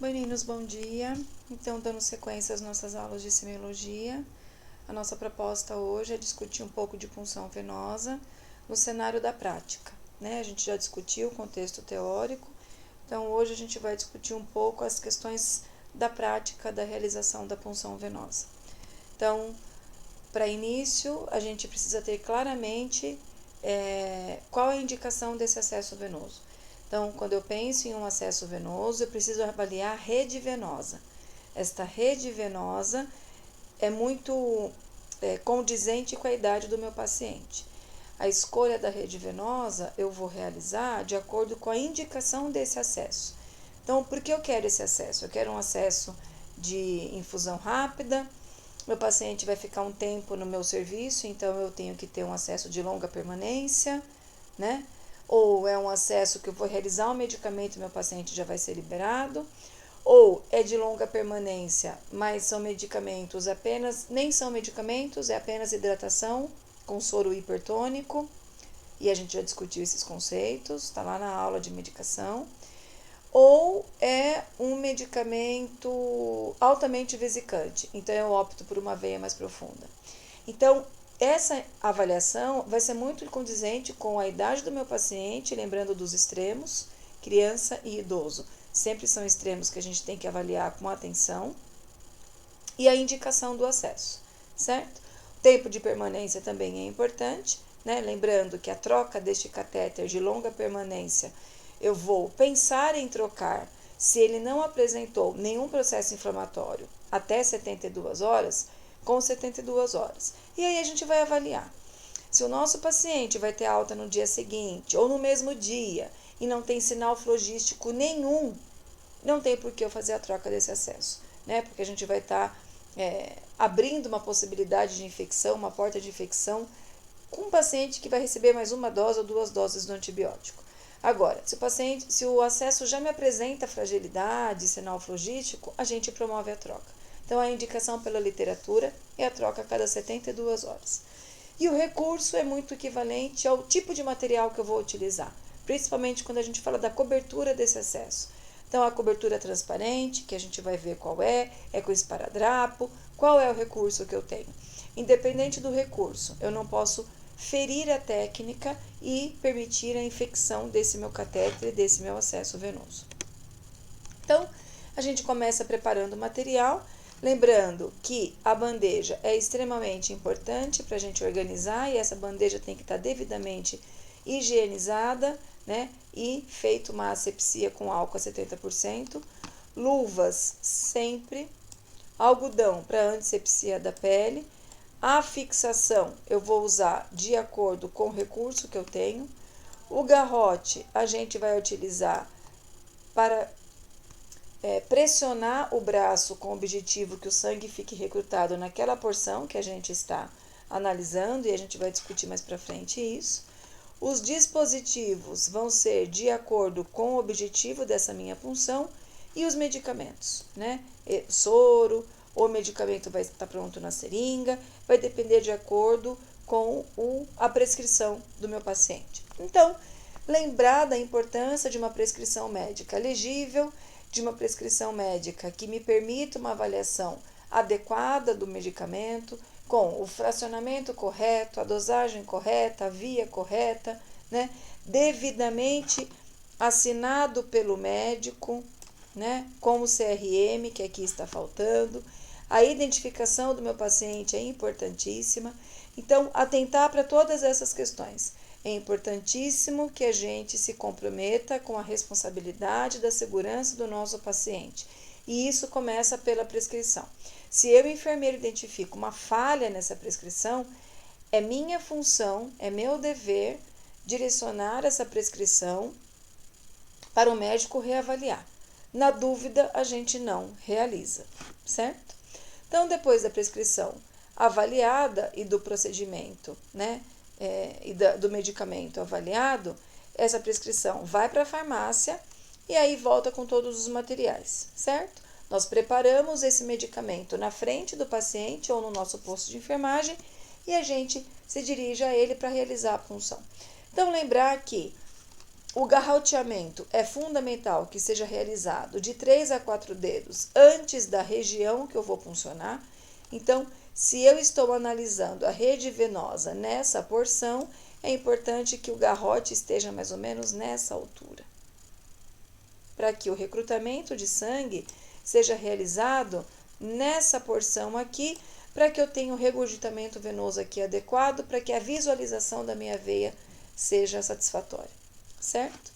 Meninos, bom dia. Então, dando sequência às nossas aulas de semiologia, a nossa proposta hoje é discutir um pouco de punção venosa no cenário da prática, né? A gente já discutiu o contexto teórico, então hoje a gente vai discutir um pouco as questões da prática da realização da punção venosa. Então, para início, a gente precisa ter claramente qual é a indicação desse acesso venoso. Então, quando eu penso em um acesso venoso, eu preciso avaliar a rede venosa. Esta rede venosa é muito condizente com a idade do meu paciente. A escolha da rede venosa eu vou realizar de acordo com a indicação desse acesso. Então, por que eu quero esse acesso? Eu quero um acesso de infusão rápida. Meu paciente vai ficar um tempo no meu serviço, então eu tenho que ter um acesso de longa permanência, né? Ou é um acesso que eu vou realizar um medicamento e meu paciente já vai ser liberado, ou é de longa permanência, mas são medicamentos apenas, nem são medicamentos, é apenas hidratação com soro hipertônico, e a gente já discutiu esses conceitos, está lá na aula de medicação. Ou é um medicamento altamente vesicante, então eu opto por uma veia mais profunda. Então, essa avaliação vai ser muito condizente com a idade do meu paciente, lembrando dos extremos, criança e idoso. Sempre são extremos que a gente tem que avaliar com atenção. E a indicação do acesso, certo? O tempo de permanência também é importante, né? Lembrando que a troca deste catéter de longa permanência, eu vou pensar em trocar se ele não apresentou nenhum processo inflamatório até 72 horas, com 72 horas. E aí a gente vai avaliar. Se o nosso paciente vai ter alta no dia seguinte ou no mesmo dia e não tem sinal flogístico nenhum, não tem por que eu fazer a troca desse acesso, né? Porque a gente vai estar abrindo uma possibilidade de infecção, uma porta de infecção, com um paciente que vai receber mais uma dose ou 2 doses do antibiótico. Agora, se o acesso já me apresenta fragilidade, sinal flogístico, a gente promove a troca. Então, a indicação pela literatura é a troca a cada 72 horas. E o recurso é muito equivalente ao tipo de material que eu vou utilizar, principalmente quando a gente fala da cobertura desse acesso. Então, a cobertura transparente, que a gente vai ver qual é com esparadrapo, qual é o recurso que eu tenho. Independente do recurso, eu não posso ferir a técnica e permitir a infecção desse meu catéter, desse meu acesso venoso. Então, a gente começa preparando o material, lembrando que a bandeja é extremamente importante para a gente organizar e essa bandeja tem que estar devidamente higienizada, né? E feito uma asepsia com álcool a 70%, luvas sempre, algodão para antisepsia da pele. A fixação eu vou usar de acordo com o recurso que eu tenho. O garrote a gente vai utilizar para pressionar o braço com o objetivo que o sangue fique recrutado naquela porção que a gente está analisando e a gente vai discutir mais para frente isso. Os dispositivos vão ser de acordo com o objetivo dessa minha punção e os medicamentos, né? Soro, o medicamento vai estar pronto na seringa, vai depender de acordo com a prescrição do meu paciente. Então, lembrar da importância de uma prescrição médica legível, de uma prescrição médica que me permita uma avaliação adequada do medicamento, com o fracionamento correto, a dosagem correta, a via correta, né? Devidamente assinado pelo médico, né? Com o CRM, que aqui está faltando. A identificação do meu paciente é importantíssima. Então, atentar para todas essas questões. É importantíssimo que a gente se comprometa com a responsabilidade da segurança do nosso paciente. E isso começa pela prescrição. Se eu, enfermeiro, identifico uma falha nessa prescrição, é minha função, é meu dever direcionar essa prescrição para o médico reavaliar. Na dúvida, a gente não realiza, certo? Então, depois da prescrição avaliada e do procedimento, né, e do medicamento avaliado, essa prescrição vai para a farmácia e aí volta com todos os materiais, certo? Nós preparamos esse medicamento na frente do paciente ou no nosso posto de enfermagem e a gente se dirige a ele para realizar a punção. Então, lembrar que o garroteamento é fundamental que seja realizado de 3 a 4 dedos antes da região que eu vou puncionar. Então, se eu estou analisando a rede venosa nessa porção, é importante que o garrote esteja mais ou menos nessa altura, para que o recrutamento de sangue seja realizado nessa porção aqui, para que eu tenha o regurgitamento venoso aqui adequado, para que a visualização da minha veia seja satisfatória, certo?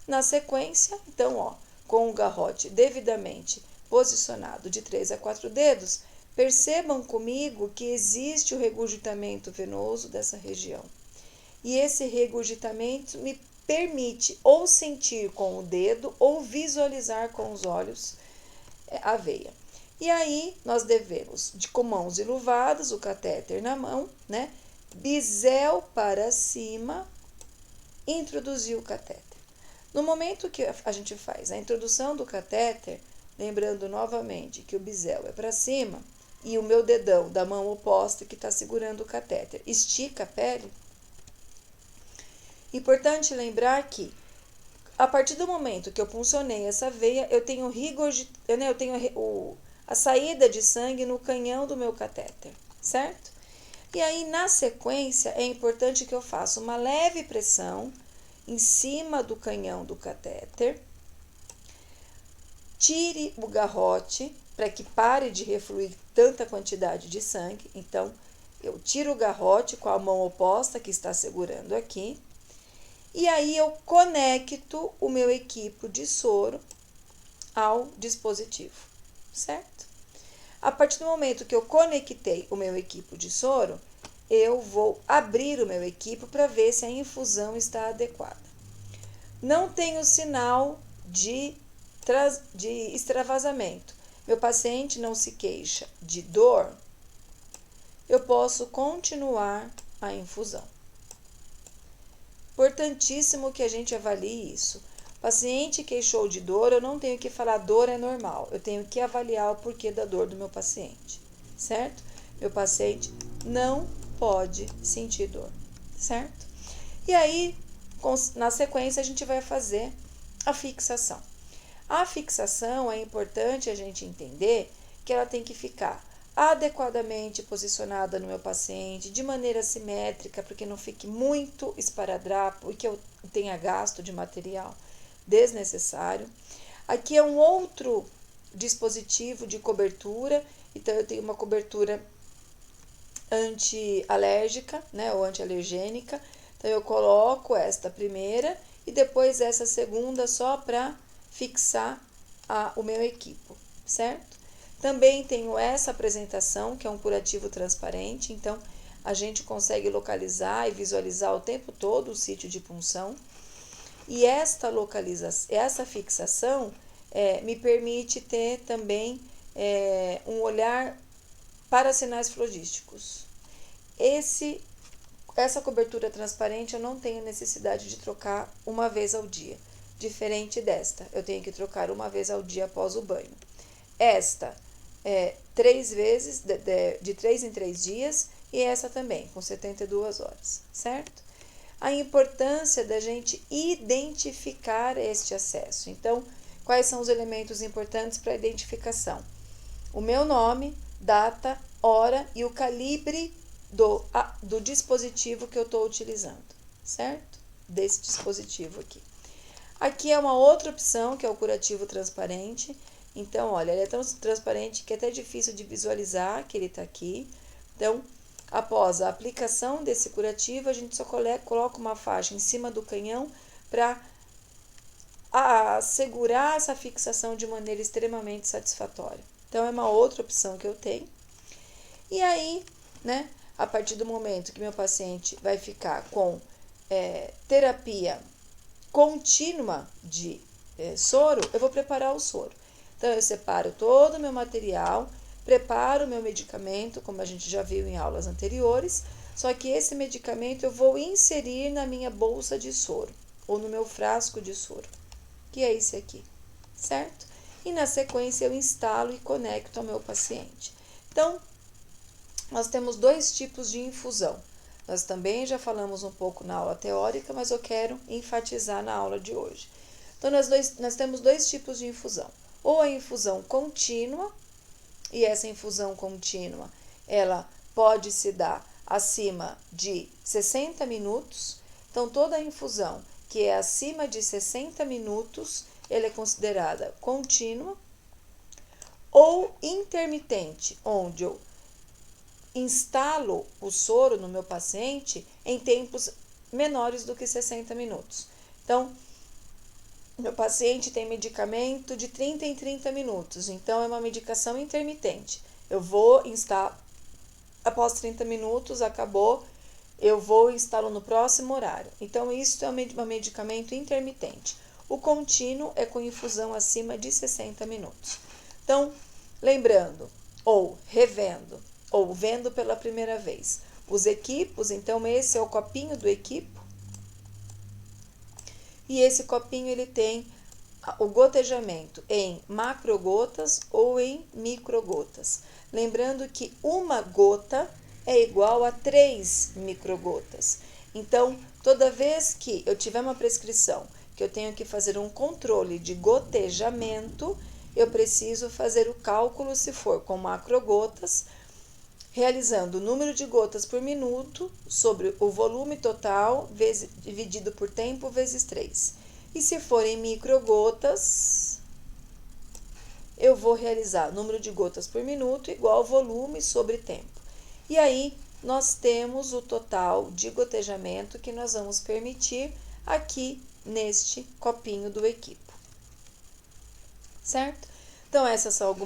Na sequência, então, ó, com o garrote devidamente posicionado de 3 a 4 dedos, percebam comigo que existe o regurgitamento venoso dessa região. E esse regurgitamento me permite ou sentir com o dedo ou visualizar com os olhos a veia. E aí, nós devemos, com mãos iluvadas, o catéter na mão, né? Bisel para cima, introduzir o catéter. No momento que a gente faz a introdução do catéter, lembrando novamente que o bisel é para cima e o meu dedão da mão oposta que está segurando o catéter estica a pele. Importante lembrar que, a partir do momento que eu puncionei essa veia, eu tenho a saída de sangue no canhão do meu catéter, certo? E aí, na sequência, é importante que eu faça uma leve pressão em cima do canhão do catéter, tire o garrote para que pare de refluir tanta quantidade de sangue. Então, eu tiro o garrote com a mão oposta que está segurando aqui, e aí eu conecto o meu equipo de soro ao dispositivo, certo? A partir do momento que eu conectei o meu equipo de soro, eu vou abrir o meu equipo para ver se a infusão está adequada. Não tenho sinal de extravasamento. Meu paciente não se queixa de dor, eu posso continuar a infusão. Importantíssimo que a gente avalie isso. O paciente queixou de dor, eu não tenho que falar dor é normal. Eu tenho que avaliar o porquê da dor do meu paciente, certo? Meu paciente não pode sentir dor, certo? E aí, na sequência, a gente vai fazer a fixação. A fixação é importante a gente entender que ela tem que ficar adequadamente posicionada no meu paciente, de maneira simétrica, para que não fique muito esparadrapo e que eu tenha gasto de material desnecessário. Aqui é um outro dispositivo de cobertura, então eu tenho uma cobertura anti-alérgica, né, ou anti-alergênica. Então eu coloco esta primeira e depois essa segunda só para fixar o meu equipo, certo? Também tenho essa apresentação, que é um curativo transparente, então a gente consegue localizar e visualizar o tempo todo o sítio de punção. E essa fixação me permite ter também um olhar para sinais flogísticos. Essa cobertura transparente eu não tenho necessidade de trocar uma vez ao dia. Diferente desta, eu tenho que trocar uma vez ao dia após o banho. Esta 3 vezes, de 3 em 3 dias, e essa também, com 72 horas, certo? A importância da gente identificar este acesso. Então, quais são os elementos importantes para a identificação? O meu nome, data, hora e o calibre do dispositivo que eu estou utilizando, certo? Desse dispositivo aqui. Aqui é uma outra opção, que é o curativo transparente. Então, olha, ele é tão transparente que é até difícil de visualizar que ele está aqui. Então, após a aplicação desse curativo, a gente só coloca uma faixa em cima do canhão para assegurar essa fixação de maneira extremamente satisfatória. Então, é uma outra opção que eu tenho. E aí, né, a partir do momento que meu paciente vai ficar com terapia contínua de soro, eu vou preparar o soro. Então, eu separo todo o meu material, preparo o meu medicamento, como a gente já viu em aulas anteriores, só que esse medicamento eu vou inserir na minha bolsa de soro, ou no meu frasco de soro, que é esse aqui, certo? E na sequência eu instalo e conecto ao meu paciente. Então, nós temos 2 tipos de infusão. Nós também já falamos um pouco na aula teórica, mas eu quero enfatizar na aula de hoje. Então, nós temos dois tipos de infusão. Ou a infusão contínua, e essa infusão contínua, ela pode se dar acima de 60 minutos. Então, toda a infusão que é acima de 60 minutos, ela é considerada contínua. Ou intermitente, onde eu instalo o soro no meu paciente em tempos menores do que 60 minutos. Então, meu paciente tem medicamento de 30 em 30 minutos, então é uma medicação intermitente. Eu vou instalar, após 30 minutos, acabou, eu vou e instalo no próximo horário. Então, isso é um medicamento intermitente. O contínuo é com infusão acima de 60 minutos. Então, lembrando, ou revendo, ou vendo pela primeira vez, os equipos, então esse é o copinho do equipo, e esse copinho ele tem o gotejamento em macrogotas ou em microgotas. Lembrando que uma gota é igual a 3 microgotas. Então, toda vez que eu tiver uma prescrição que eu tenho que fazer um controle de gotejamento, eu preciso fazer o cálculo se for com macrogotas, realizando o número de gotas por minuto sobre o volume total dividido por tempo vezes 3. E se forem microgotas, eu vou realizar número de gotas por minuto igual volume sobre tempo. E aí, nós temos o total de gotejamento que nós vamos permitir aqui neste copinho do equipo. Certo? Então, essas são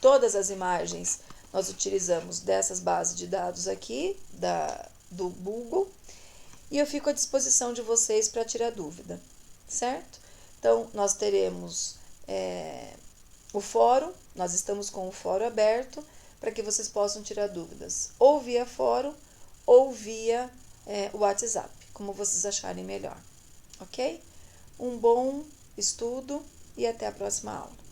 todas as imagens nós utilizamos dessas bases de dados aqui, do Google, e eu fico à disposição de vocês para tirar dúvida, certo? Então, nós teremos o fórum, nós estamos com o fórum aberto para que vocês possam tirar dúvidas, ou via fórum, ou via WhatsApp, como vocês acharem melhor, ok? Um bom estudo e até a próxima aula.